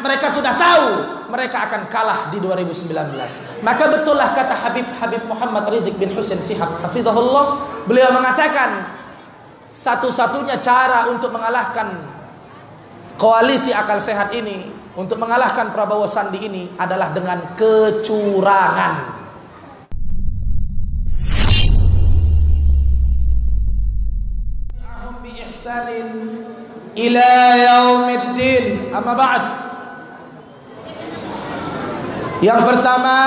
mereka sudah tahu mereka akan kalah di 2019. Maka betullah kata Habib Muhammad Rizik bin Husain Shihab hafizahullah, beliau mengatakan satu-satunya cara untuk mengalahkan koalisi akal sehat ini, untuk mengalahkan Prabowo Sandi ini adalah dengan kecurangan. Bi ihsanin ila yaumiddin. Amma ba'd. Yang pertama,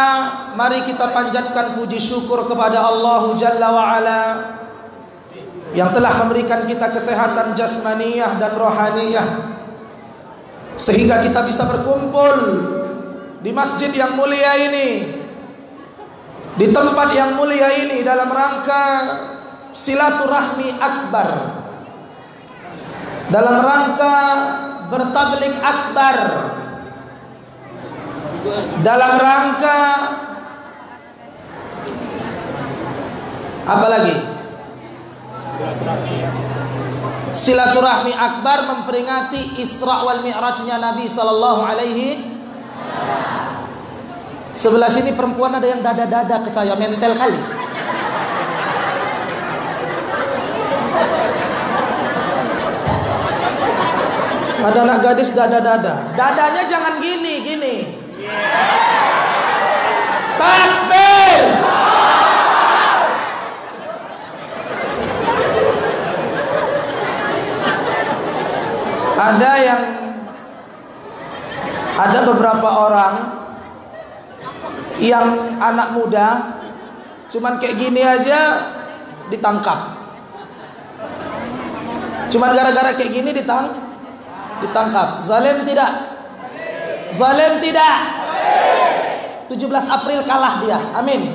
mari kita panjatkan puji syukur kepada Allah Jalla wa Ala yang telah memberikan kita kesehatan jasmaniyah dan rohaniyah, sehingga kita bisa berkumpul di masjid yang mulia ini, di tempat yang mulia ini, dalam rangka silaturahmi akbar, dalam rangka bertablik akbar, dalam rangka apa lagi? Silaturahmi akbar, memperingati Isra wal Mi'rajnya Nabi sallallahu alaihi wasallam. Sebelah sini perempuan ada yang dada-dada ke saya, mental kali. Ada anak gadis dada-dada. Dadanya jangan gini. Takbir. Ada beberapa orang yang anak muda cuman kayak gini aja ditangkap. Cuman gara-gara kayak gini ditangkap. Zalim tidak? Zalim tidak? 17 April kalah dia. Amin.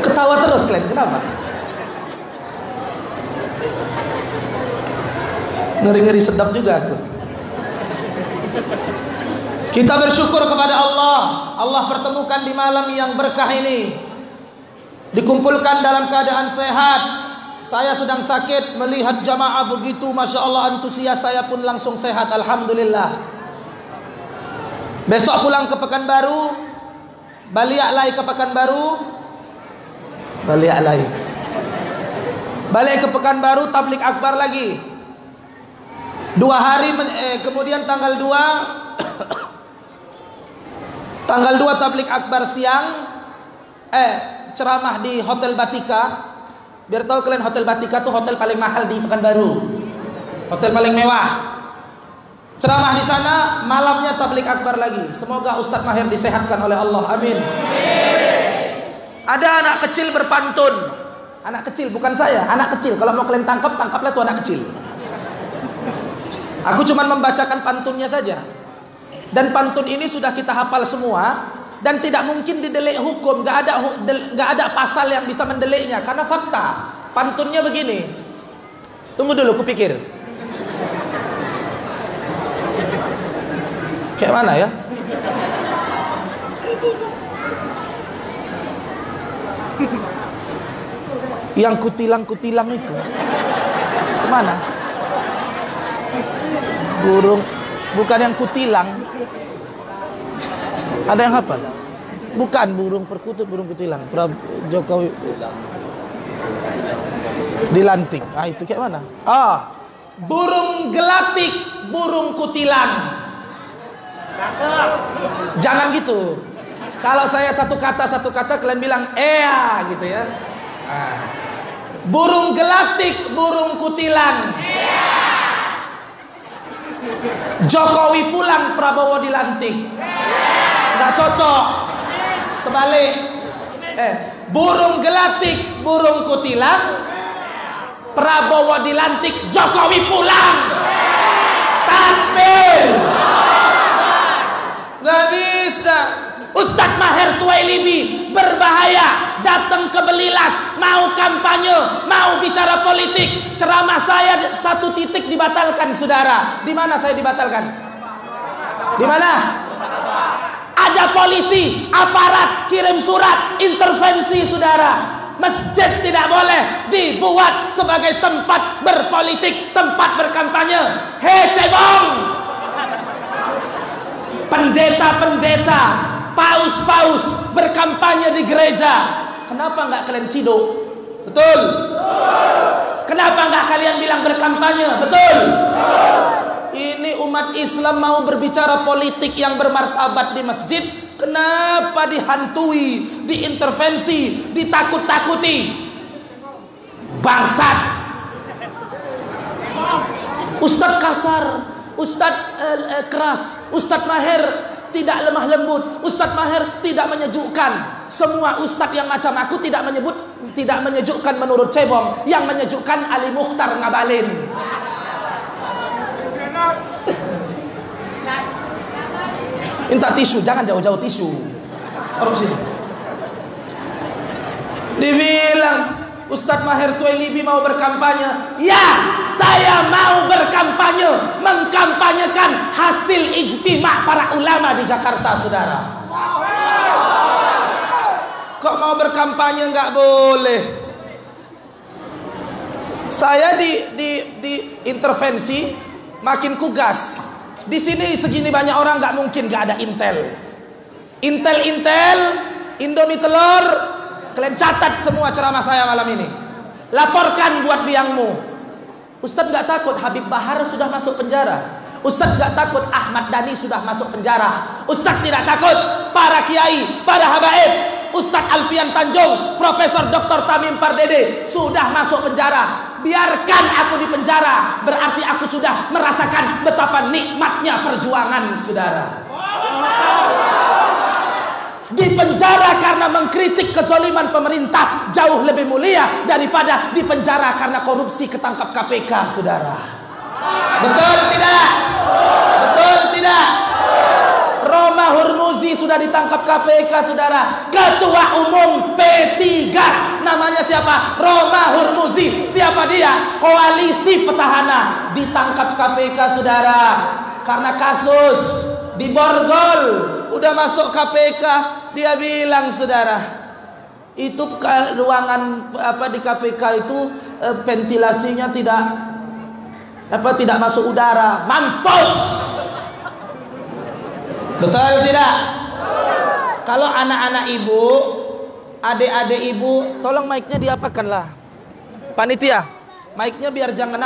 Ketawa terus kalian, kenapa? Ngeri-ngeri sedap juga aku. Kita bersyukur kepada Allah. Allah pertemukan di malam yang berkah ini, dikumpulkan dalam keadaan sehat. Saya sedang sakit, melihat jamaah begitu, Masya Allah, antusias, saya pun langsung sehat, alhamdulillah. Besok pulang ke Pekanbaru, balik lagi ke Pekanbaru, balik ke Pekanbaru, tablik akbar lagi. 2 hari kemudian tanggal 2 tablik akbar siang, ceramah di Hotel Batika. Biar tahu kalian, Hotel Batika tuh hotel paling mahal di Pekanbaru, hotel paling mewah. Ceramah di sana, malamnya tablik akbar lagi. Semoga Ustadz Mahir disehatkan oleh Allah, amin. Ada anak kecil berpantun. Anak kecil, bukan saya, anak kecil. Kalau mau kalian tangkaplah tuh anak kecil. Aku cuma membacakan pantunnya saja. Dan pantun ini sudah kita hafal semua, dan tidak mungkin didelik hukum. Gak ada pasal yang bisa mendeliknya, karena fakta. Pantunnya begini. Tunggu dulu, kupikir. Kayak mana ya? Yang kutilang itu kemana? Burung, bukan yang kutilang. Ada yang hafal? Bukan burung perkutut, burung kutilang. Jokowi dilantik. Ah, itu kayak mana? Burung gelatik, burung kutilang. Jangan gitu. Kalau saya satu kata kalian bilang ea gitu ya. Burung gelatik, burung kutilang. Jokowi pulang, Prabowo dilantik. Nggak cocok. Kebalik. Burung gelatik, burung kutilang. Prabowo dilantik, Jokowi pulang. Takbir. Nggak bisa. Ustadz Maher Tuwailibi berbahaya, datang ke Belilas, mau kampanye, mau bicara politik. Ceramah saya 1 titik dibatalkan, saudara. Di mana saya dibatalkan? Di mana? Ada polisi, aparat kirim surat intervensi, saudara. Masjid tidak boleh dibuat sebagai tempat berpolitik, tempat berkampanye. Hei cebol! pendeta-pendeta, paus-paus berkampanye di gereja. Kenapa nggak kalian ciduk? Betul? Kenapa nggak kalian bilang berkampanye? Betul? Ini umat Islam mau berbicara politik yang bermartabat di masjid, kenapa dihantui, diintervensi, ditakut-takuti? Bangsat. Ustadz kasar, Ustadz keras, Ustadz Maher tidak lemah lembut, Ustadz Maher tidak menyejukkan. Semua ustadz yang macam aku tidak menyejukkan menurut Cebong. Yang menyejukkan Ali Mukhtar Ngabalin. Minta tisu, jangan jauh-jauh tisu. Taruh sini. Dibilang Ustadz Maher Tuwailibi mau berkampanye. Ya, saya mau berkampanye, mengkampanyekan hasil ijtima' para ulama di Jakarta, saudara. Kok mau berkampanye nggak boleh? Saya di intervensi makin kugas. Di sini segini banyak orang nggak mungkin nggak ada intel. Intel, Indomie telur. Kalian catat semua ceramah saya malam ini. Laporkan buat biangmu. Ustadz nggak takut Habib Bahar sudah masuk penjara. Ustadz nggak takut Ahmad Dhani sudah masuk penjara. Ustadz tidak takut para kiai, para habaib, Ustadz Alfian Tanjung, Profesor Dr. Tamim Pardede sudah masuk penjara. Biarkan aku di penjara, berarti aku sudah merasakan betapa nikmatnya perjuangan, saudara. Di penjara karena mengkritik kezaliman pemerintah jauh lebih mulia daripada di penjara karena korupsi ketangkap KPK, saudara. Betul tidak? Betul tidak? Roma Hurmuzi sudah ditangkap KPK, saudara. Ketua Umum P3 namanya siapa? Roma Hurmuzi. Siapa dia? Koalisi petahana ditangkap KPK, saudara, karena kasus di Borgol. Udah masuk KPK, dia bilang, saudara, itu ruangan di KPK itu ventilasinya tidak masuk udara. Mampus. Betul tidak? Kalau anak-anak ibu, adik-adik ibu, tolong mic-nya diapakanlah. Panitia, mic-nya biar jangan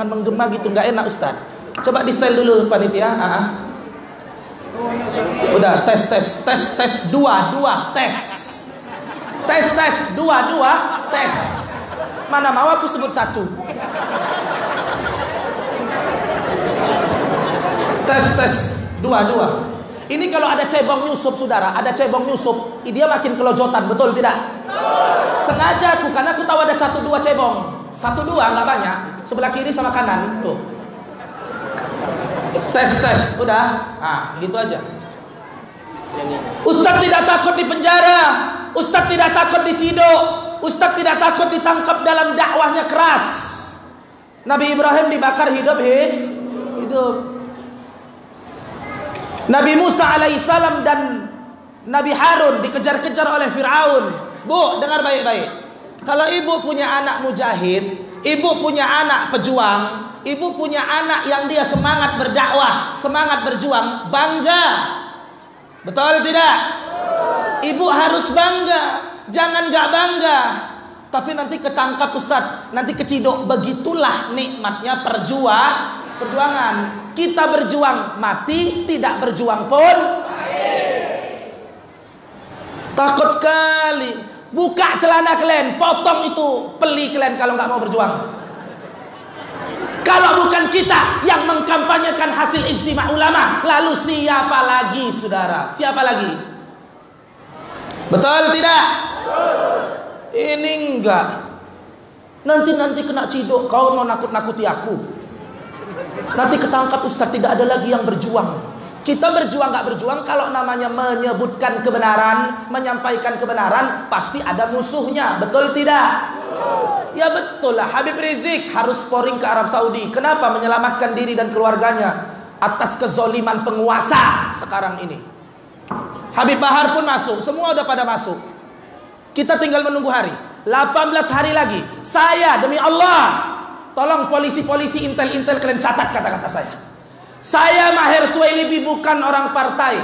menggema gitu, nggak enak Ustaz. Coba di style dulu panitia. Udah tes 2 tes 2 tes. Mana mau aku sebut 1. Tes 2. Ini kalau ada cebong nyusup, saudara, ada cebong nyusup, dia makin kelojotan, betul tidak? Sengaja aku, karena aku tahu ada 1-2 cebong. 1-2 nggak banyak, sebelah kiri sama kanan tuh. Tes, udah, gitu aja. Ustadz tidak takut di penjara, Ustadz tidak takut diciduk, Ustadz tidak takut ditangkap dalam dakwahnya keras. Nabi Ibrahim dibakar hidup. Nabi Musa alaihissalam dan Nabi Harun dikejar-kejar oleh Fir'aun. Bu, dengar baik-baik. Kalau ibu punya anak mujahid, ibu punya anak pejuang, ibu punya anak yang dia semangat berdakwah, semangat berjuang, bangga. Betul tidak? Ibu harus bangga. Jangan gak bangga, tapi nanti ketangkap Ustadz, nanti keciduk. Begitulah nikmatnya perjuangan. Kita berjuang mati, tidak berjuang pun takut kali. Buka celana kalian, potong itu peli kalian kalau nggak mau berjuang. Kalau bukan kita yang mengkampanyekan hasil ijtima' ulama, lalu siapa lagi, saudara? Siapa lagi? Betul tidak? Ini enggak. Nanti kena ciduk, kau mau nakut-nakuti aku. Nanti ketangkap Ustadz, tidak ada lagi yang berjuang. Kita berjuang gak berjuang, kalau namanya menyebutkan kebenaran, menyampaikan kebenaran, pasti ada musuhnya. Betul tidak? Ya betul lah. Habib Rizik harus pouring ke Arab Saudi. Kenapa? Menyelamatkan diri dan keluarganya atas kezoliman penguasa sekarang ini. Habib Bahar pun masuk. Semua udah pada masuk. Kita tinggal menunggu hari. 18 hari lagi. Saya demi Allah, tolong polisi-polisi intel-intel kalian catat kata-kata saya. Saya Maher Tuwailibi bukan orang partai.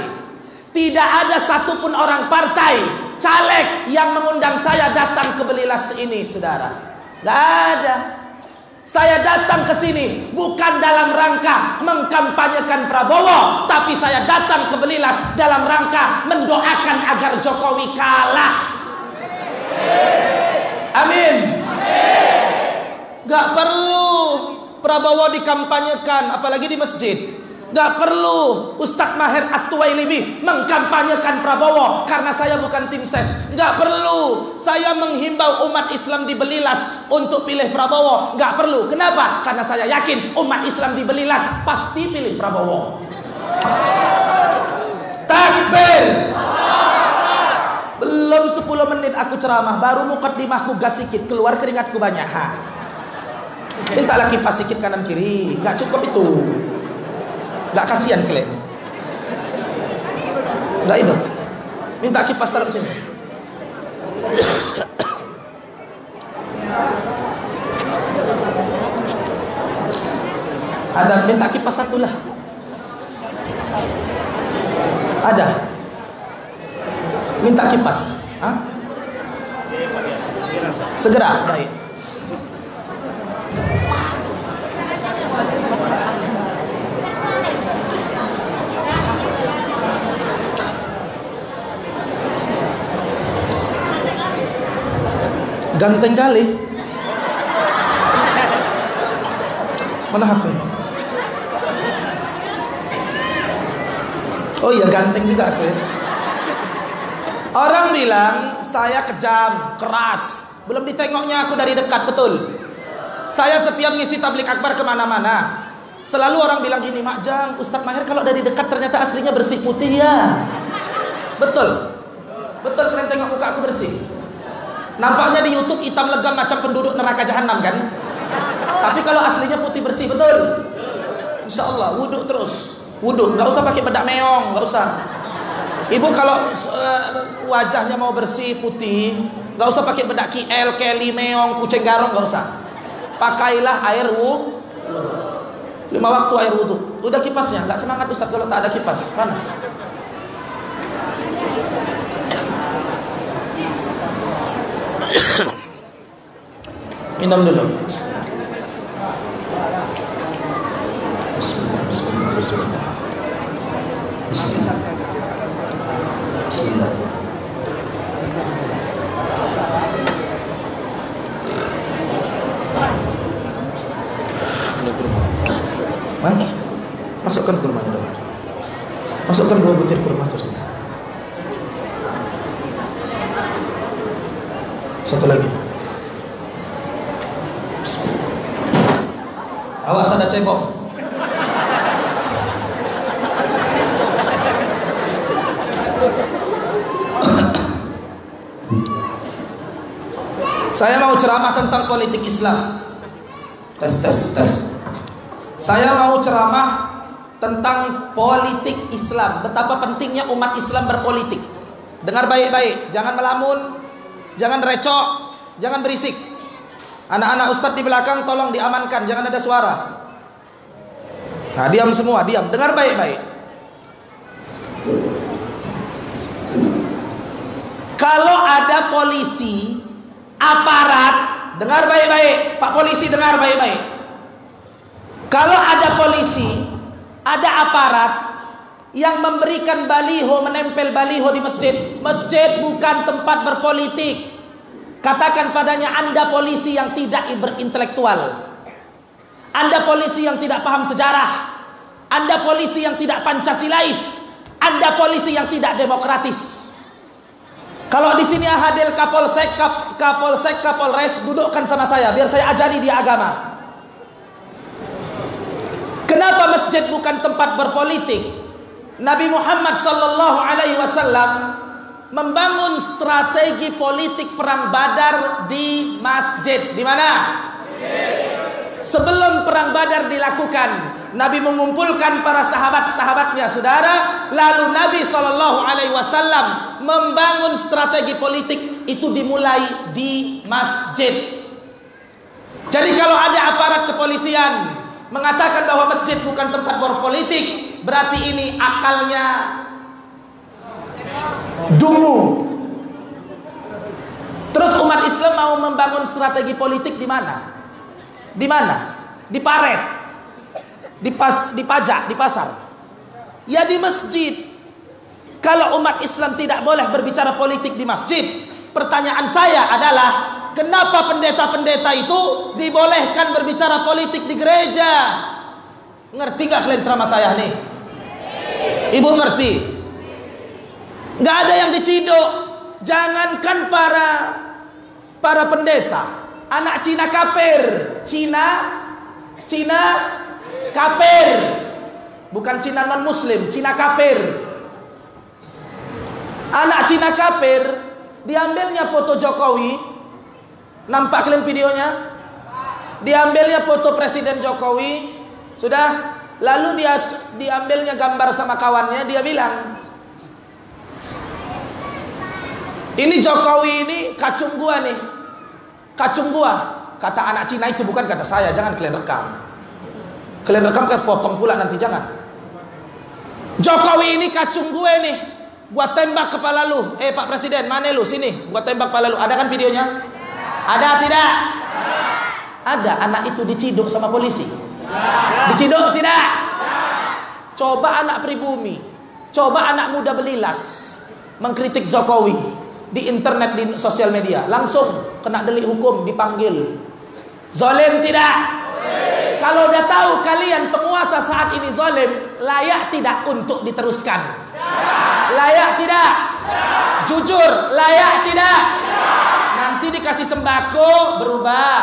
Tidak ada satupun orang partai caleg yang mengundang saya datang ke Belilas ini, saudara. Gak ada. Saya datang ke sini bukan dalam rangka mengkampanyekan Prabowo, tapi saya datang ke Belilas dalam rangka mendoakan agar Jokowi kalah. Amin. Gak perlu Prabowo dikampanyekan, apalagi di masjid. Gak perlu Ustadz Maher At-Tuwailibi mengkampanyekan Prabowo karena saya bukan tim ses. Gak perlu saya menghimbau umat Islam di Belilas untuk pilih Prabowo. Gak perlu. Kenapa? Karena saya yakin umat Islam di Belilas pasti pilih Prabowo. Takbir. Belum 10 menit aku ceramah, baru mukaddimahku gas sikit, keluar keringatku banyak. Minta lagi kipas sikit kanan kiri, gak cukup itu. Gak kasihan kalian. Gak itu. Minta kipas taruh sini. Ada, minta kipas satu lah. Ada. Minta kipas. Hah? Segera, baik. Ganteng kali. Mana HP? Oh iya, ganteng juga aku ya. Orang bilang saya kejam, keras. Belum ditengoknya aku dari dekat, betul. Saya setiap ngisi tablik akbar kemana-mana, selalu orang bilang gini, Mak Jang, Ustadz Maher kalau dari dekat ternyata aslinya bersih putih ya. Betul. Betul, kalian tengok muka aku bersih. Nampaknya di YouTube hitam legam macam penduduk neraka jahanam kan? Tapi kalau aslinya putih bersih, betul. Insya Allah, wudhu terus. Wudhu, nggak usah pakai bedak meong, nggak usah. Ibu kalau wajahnya mau bersih putih, nggak usah pakai bedak kiel, keli, meong, kucing garong, nggak usah. Pakailah air wudhu. 5 waktu air wudhu. Udah kipasnya, nggak semangat Ustaz kalau tak ada kipas, panas. Minum dulu. Bismillah, bismillah, bismillah. Bismillah. Bismillah. Mana? Masukkan kurmanya dulu. Masukkan 2 butir kurma terus. Satu lagi. Awas ada cebok. Saya mau ceramah tentang politik Islam. Tes. Saya mau ceramah tentang politik Islam. Betapa pentingnya umat Islam berpolitik. Dengar baik-baik, jangan melamun, jangan recok, jangan berisik. Anak-anak ustadz di belakang tolong diamankan, jangan ada suara. Nah, diam semua, diam. Dengar baik-baik. Kalau ada polisi, aparat, dengar baik-baik. Pak polisi dengar baik-baik. Kalau ada polisi, ada aparat yang memberikan baliho, menempel baliho di masjid. Masjid bukan tempat berpolitik. Katakan padanya, Anda polisi yang tidak berintelektual, Anda polisi yang tidak paham sejarah, Anda polisi yang tidak Pancasilais, Anda polisi yang tidak demokratis. Kalau di sini hadir Kapolsek, Kapolres, dudukkan sama saya biar saya ajari dia agama. Kenapa masjid bukan tempat berpolitik? Nabi Muhammad SAW membangun strategi politik perang Badar di masjid. Di mana? Sebelum perang Badar dilakukan, Nabi mengumpulkan para sahabat-sahabatnya, saudara. Lalu Nabi SAW membangun strategi politik itu dimulai di masjid. Jadi kalau ada aparat kepolisian mengatakan bahwa masjid bukan tempat berpolitik, berarti ini akalnya dungu. Terus umat Islam mau membangun strategi politik di mana? Di mana? Di paret, di pajak, di pasar. Ya di masjid. Kalau umat Islam tidak boleh berbicara politik di masjid, pertanyaan saya adalah, kenapa pendeta-pendeta itu dibolehkan berbicara politik di gereja? Ngerti nggak kalian ceramah saya nih? Ibu ngerti? Nggak ada yang diciduk. Jangankan para pendeta, anak Cina kafir, Cina kafir, bukan Cina non Muslim, Cina kafir. Anak Cina kafir, diambilnya foto Jokowi, nampak kalian videonya? Diambilnya foto Presiden Jokowi, sudah. Lalu dia diambilnya gambar sama kawannya, dia bilang, ini Jokowi ini kacung gua nih, kacung gua. Kata anak Cina itu, bukan kata saya, jangan kalian rekam. Kalian rekam, kalian potong pula nanti, jangan. Jokowi ini kacung gue nih, gua tembak kepala lu. Pak Presiden, mana lu? Sini, gua tembak kepala lu. Ada kan videonya? Ada tidak? Ada. Anak itu diciduk sama polisi. Diciduk tidak? Coba anak pribumi, coba anak muda belilas mengkritik Jokowi di internet, di sosial media, langsung kena delik hukum, dipanggil. Zalim tidak? Kalau udah tahu kalian penguasa saat ini zalim, layak tidak untuk diteruskan? Layak tidak? Jujur, layak tidak? Nanti dikasih sembako berubah.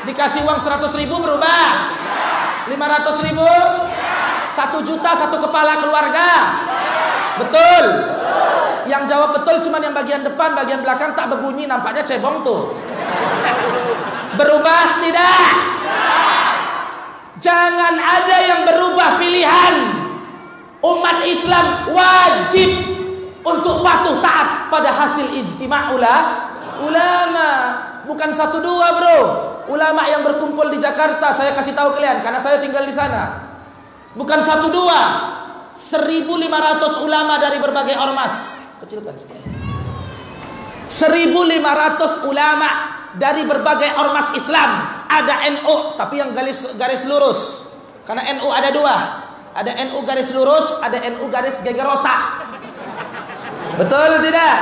Dikasih uang 100.000 berubah. 500.000, 1 juta 1 kepala keluarga. Betul. Yang jawab betul cuma yang bagian depan, bagian belakang tak berbunyi, nampaknya cebong tuh. Berubah tidak? Jangan ada yang berubah pilihan. Umat Islam wajib untuk patuh taat pada hasil ijtima' ulama. Bukan 1-2 bro. Ulama yang berkumpul di Jakarta, saya kasih tahu kalian karena saya tinggal di sana. Bukan 1-2, 1.500 ulama dari berbagai ormas. Kecilkan sekali. 1.500 ulama dari berbagai ormas Islam. Ada NU, tapi yang garis lurus. Karena NU ada 2. Ada NU garis lurus, ada NU garis geger otak. Betul tidak?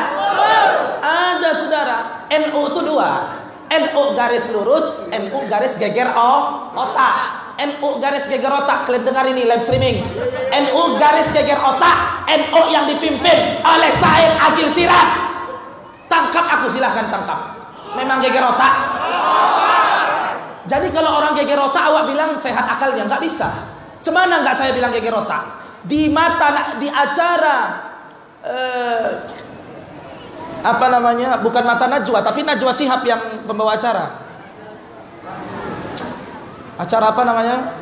Ada saudara, NU itu 2. NU garis lurus, NU garis geger otak. NU garis geger otak, kalian dengar ini live streaming. NU garis geger otak, NU yang dipimpin oleh Said Agil Siraj. Tangkap aku, silahkan tangkap. Memang geger otak. Jadi kalau orang geger otak, awak bilang sehat akalnya, nggak bisa. Cemana nggak saya bilang geger otak? Di acara apa namanya? Bukan Mata Najwa, tapi Najwa Shihab yang pembawa acara. Acara apa namanya?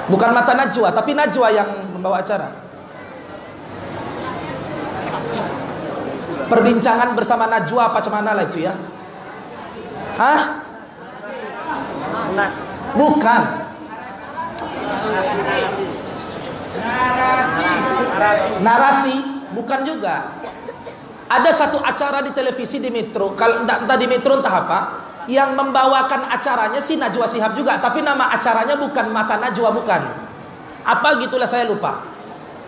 Bukan Mata Najwa, tapi Najwa yang membawa acara. Perbincangan bersama Najwa apa cemana lah itu ya? Hah? Bukan. Narasi, bukan juga. Ada satu acara di televisi di Metro, kalau entah di Metro entah apa, yang membawakan acaranya si Najwa Shihab juga, tapi nama acaranya bukan Mata Najwa, bukan. Apa gitulah saya lupa.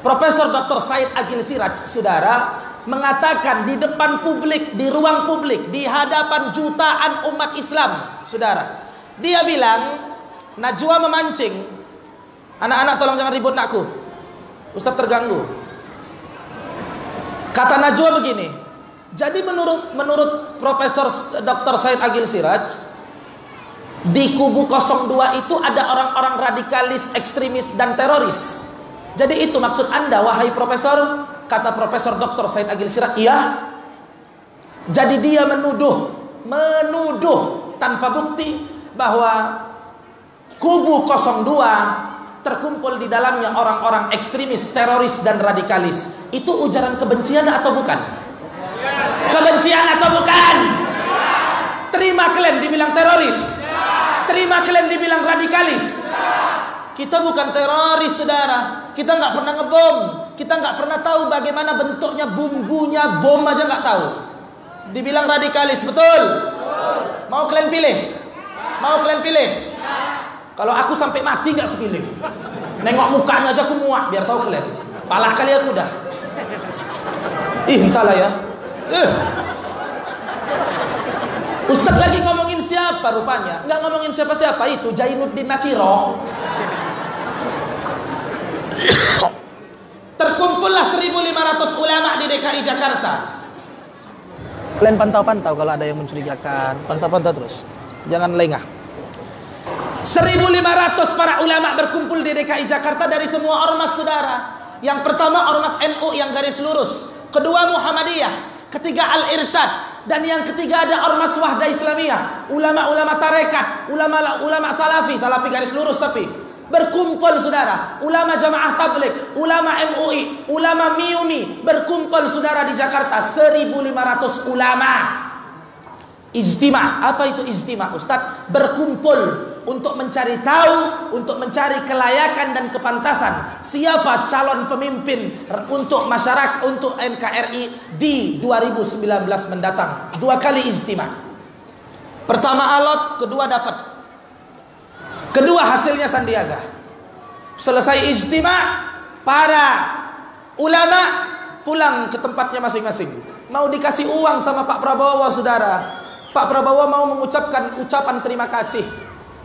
Profesor Dr. Said Agil Siraj, saudara, mengatakan di depan publik, di ruang publik, di hadapan jutaan umat Islam, saudara. Dia bilang, Najwa memancing. Anak-anak tolong jangan ribut nakku. Ustaz terganggu. Kata Najwa begini, jadi menurut Profesor Dr. Said Agil Siraj, di kubu 02 itu ada orang-orang radikalis, ekstremis dan teroris. Jadi itu maksud Anda wahai profesor? Kata Profesor Dr. Said Agil Siraj, iya. Jadi dia menuduh tanpa bukti bahwa kubu 02 terkumpul di dalamnya orang-orang ekstremis, teroris dan radikalis. Itu ujaran kebencian atau bukan? Kebencian atau bukan? Terima kalian dibilang teroris? Terima kalian dibilang radikalis? Kita bukan teroris, saudara. Kita nggak pernah ngebom. Kita nggak pernah tahu bagaimana bentuknya, bumbunya, bom aja nggak tahu. Dibilang radikalis, betul? Mau kalian pilih? Mau kalian pilih? Kalau aku sampai mati nggak aku pilih. Nengok mukanya aja aku muak, biar tahu kalian. Pala kali aku dah. Entahlah ya. Ustadz lagi ngomongin siapa rupanya? Nggak ngomongin siapa-siapa, itu Zainuddin Nachiro. Terkumpullah 1.500 ulama di DKI Jakarta. Kalian pantau-pantau kalau ada yang mencurigakan. Pantau-pantau terus, jangan lengah. 1.500 para ulama berkumpul di DKI Jakarta dari semua ormas, saudara. Yang pertama ormas NU yang garis lurus, kedua Muhammadiyah, ketiga Al-Irsyad, dan yang ketiga ada ormas Wahdah Islamiyah, ulama-ulama tarekat, ulama salafi garis lurus tapi berkumpul, saudara. Ulama Jamaah Tabligh, ulama MUI, ulama MIUMI berkumpul, saudara, di Jakarta. 1.500 ulama ijtima. Apa itu ijtima, Ustadz? Berkumpul untuk mencari tahu, untuk mencari kelayakan dan kepantasan siapa calon pemimpin untuk masyarakat, untuk NKRI di 2019 mendatang. 2 kali ijtima. Pertama alot, kedua dapat. Kedua hasilnya Sandiaga. Selesai ijtima, para ulama pulang ke tempatnya masing-masing. Mau dikasih uang sama Pak Prabowo, saudara. Pak Prabowo mau mengucapkan ucapan terima kasih.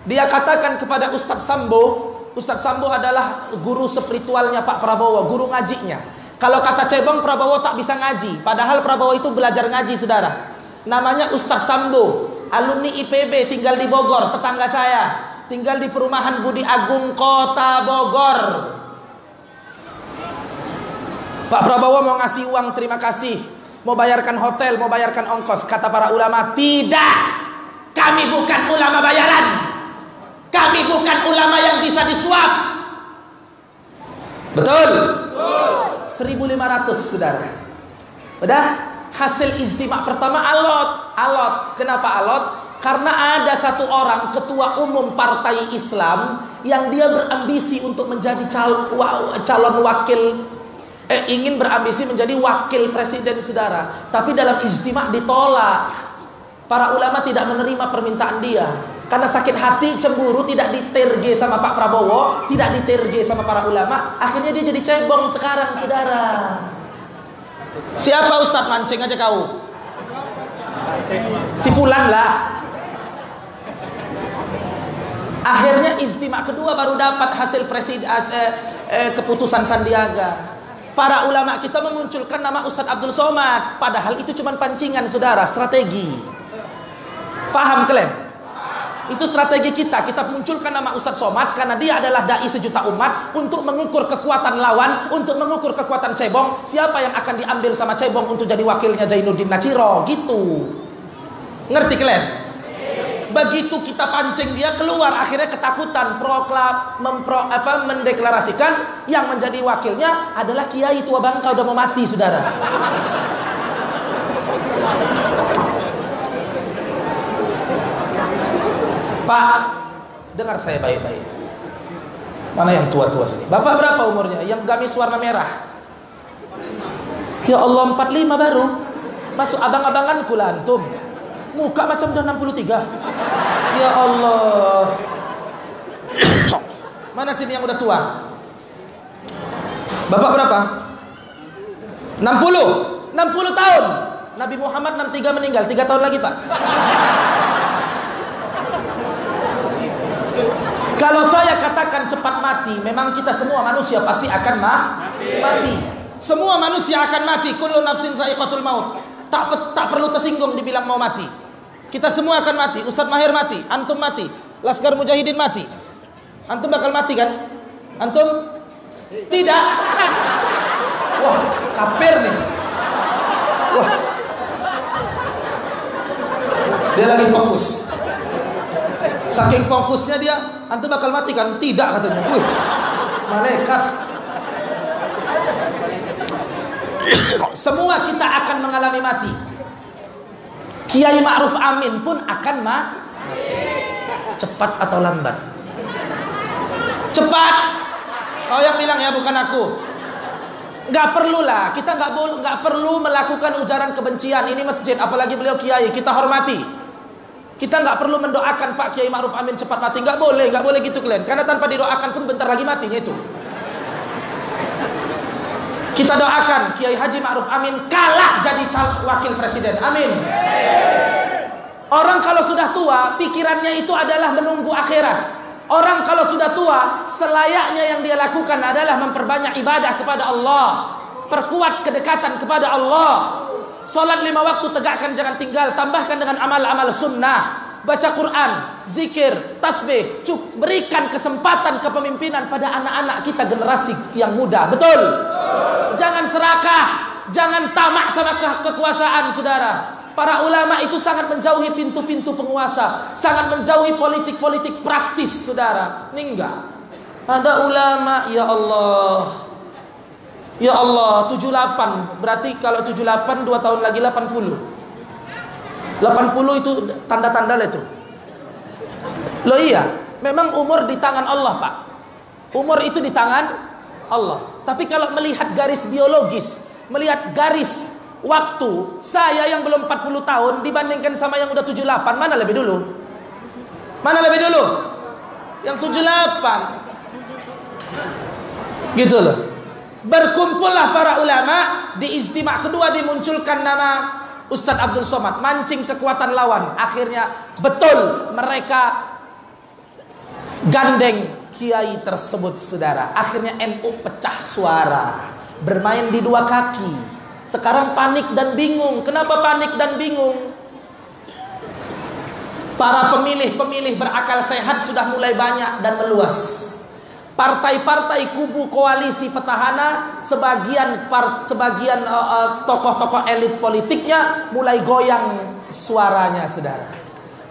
Dia katakan kepada Ustadz Sambo. Ustadz Sambo adalah guru spiritualnya Pak Prabowo, guru ngajinya. Kalau kata Cebong, Prabowo tak bisa ngaji. Padahal Prabowo itu belajar ngaji, saudara. Namanya Ustadz Sambo, alumni IPB, tinggal di Bogor, tetangga saya. Tinggal di perumahan Budi Agung, Kota Bogor. Pak Prabowo mau ngasih uang terima kasih, mau bayarkan hotel, mau bayarkan ongkos. Kata para ulama, tidak. Kami bukan ulama bayaran. Kami bukan ulama yang bisa disuap. Betul? 1.500, saudara. Udah? Hasil ijtima pertama alot. Kenapa alot? Karena ada satu orang ketua umum partai Islam yang dia berambisi untuk menjadi calon wakil, ingin berambisi menjadi wakil presiden, saudara. Tapi dalam ijtima ditolak. Para ulama tidak menerima permintaan dia. Karena sakit hati, cemburu, tidak diterge sama Pak Prabowo, tidak diterge sama para ulama. Akhirnya dia jadi cebong sekarang, saudara. Siapa Ustadz? Mancing aja kau. Sipulan lah. Akhirnya ijtima kedua baru dapat hasil keputusan Sandiaga. Para ulama kita memunculkan nama Ustadz Abdul Somad. Padahal itu cuma pancingan, saudara, strategi. Paham kalian? Itu strategi kita. Kita munculkan nama Ustadz Somad karena dia adalah dai sejuta umat, untuk mengukur kekuatan lawan, untuk mengukur kekuatan cebong. Siapa yang akan diambil sama cebong untuk jadi wakilnya Zainuddin Nachiro, gitu. Ngerti kalian? Begitu kita pancing dia keluar, akhirnya ketakutan, mendeklarasikan yang menjadi wakilnya adalah Kiai tua bangka udah mau mati, saudara. Pak, dengar saya baik-baik. Mana yang tua-tua sini? Bapak berapa umurnya? Yang gamis warna merah. Ya Allah, 45 baru. Masuk abang-abangan kula antum. Muka macam udah 63. Ya Allah. Mana sini yang udah tua? Bapak berapa? 60. 60 tahun. Nabi Muhammad 63 meninggal, 3 tahun lagi, Pak. Kalau saya katakan cepat mati, memang kita semua manusia pasti akan mati. Semua manusia akan mati. Kullu nafsin dha'iqatul maut. Tak perlu tersinggung dibilang mau mati. Kita semua akan mati. Ustadz Mahir mati, antum mati, Laskar Mujahidin mati. Antum bakal mati kan? Antum? Tidak. Wah, kafir nih. Wah. Dia lagi fokus. Saking fokusnya dia, antum bakal mati kan? Tidak, katanya. Wih, malaikat. Semua kita akan mengalami mati. Kiai Ma'ruf Amin pun akan mati. Cepat atau lambat? Cepat. Kau yang bilang ya, bukan aku. Nggak perlulah, kita nggak perlu melakukan ujaran kebencian. Ini masjid, apalagi beliau kiai, kita hormati. Kita nggak perlu mendoakan Pak Kiai Ma'ruf Amin cepat mati. Nggak boleh gitu kalian. Karena tanpa didoakan pun bentar lagi matinya itu. Kita doakan Kiai Haji Ma'ruf Amin kalah jadi wakil presiden. Amin. Orang kalau sudah tua, pikirannya itu adalah menunggu akhirat. Orang kalau sudah tua, selayaknya yang dia lakukan adalah memperbanyak ibadah kepada Allah, perkuat kedekatan kepada Allah. Salat 5 waktu tegakkan, jangan tinggal. Tambahkan dengan amal-amal sunnah, baca Quran, zikir, tasbih. Berikan kesempatan kepemimpinan pada anak-anak kita, generasi yang muda. Betul? Jangan serakah, jangan tamak sama kekuasaan, saudara. Para ulama itu sangat menjauhi pintu-pintu penguasa, sangat menjauhi politik-politik praktis, saudara. Ini enggak. Ada ulama, ya Allah. Ya Allah, 78. Berarti kalau 78 2 tahun lagi 80. 80 itu tanda-tanda itu. Loh iya, memang umur di tangan Allah, Pak. Umur itu di tangan Allah. Tapi kalau melihat garis biologis, melihat garis waktu, saya yang belum 40 tahun dibandingkan sama yang udah 78, mana lebih dulu? Mana lebih dulu? Yang 78. Gitu loh. Berkumpullah para ulama, di ijtima' kedua dimunculkan nama Ustadz Abdul Somad, mancing kekuatan lawan. Akhirnya betul mereka gandeng kiai tersebut, saudara. Akhirnya NU pecah suara, bermain di 2 kaki. Sekarang panik dan bingung. Kenapa panik dan bingung? Para pemilih-pemilih berakal sehat sudah mulai banyak dan meluas. Partai-partai kubu koalisi petahana, sebagian tokoh-tokoh elit politiknya mulai goyang suaranya, saudara.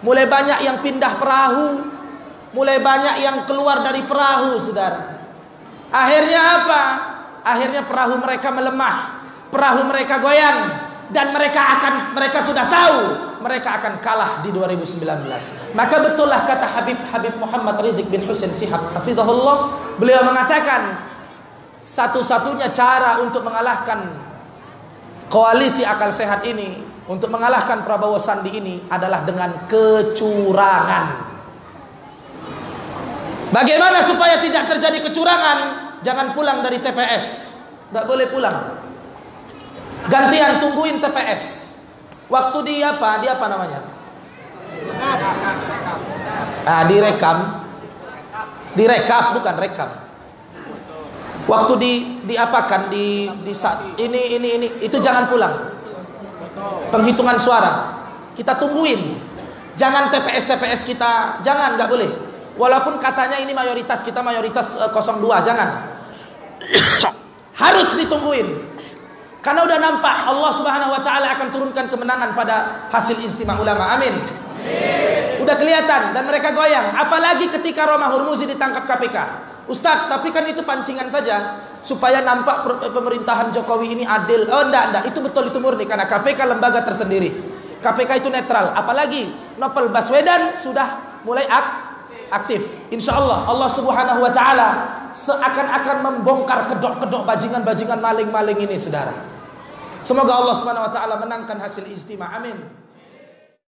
Mulai banyak yang pindah perahu, mulai banyak yang keluar dari perahu, saudara. Akhirnya apa? Akhirnya perahu mereka melemah, perahu mereka goyang, dan mereka sudah tahu mereka akan kalah di 2019. Maka betullah kata Habib Muhammad Rizik bin Husain Shihab hafizahullah, beliau mengatakan satu-satunya cara untuk mengalahkan koalisi akal sehat ini, untuk mengalahkan Prabowo Sandi ini adalah dengan kecurangan. Bagaimana supaya tidak terjadi kecurangan? Jangan pulang dari TPS, tidak boleh pulang. Gantian tungguin TPS. Waktu di apa namanya? Direkap bukan rekam. Waktu diapakan di saat ini itu jangan pulang. Penghitungan suara kita tungguin. Jangan TPS kita, jangan, nggak boleh. Walaupun katanya ini mayoritas kita mayoritas 02, jangan. Harus ditungguin. Karena udah nampak Allah Subhanahu wa taala akan turunkan kemenangan pada hasil ijtima' ulama. Amin. Udah kelihatan dan mereka goyang. Apalagi ketika Roma Hurmuzi ditangkap KPK. Ustadz, tapi kan itu pancingan saja supaya nampak pemerintahan Jokowi ini adil. Oh, enggak, itu betul, itu murni karena KPK lembaga tersendiri. KPK itu netral. Apalagi Novel Baswedan sudah mulai aktif. Insya Allah Allah Subhanahu wa taala seakan-akan membongkar kedok-kedok bajingan-bajingan maling-maling ini, saudara. Semoga Allah Subhanahu wa taala menangkan hasil ijtima'. Amin.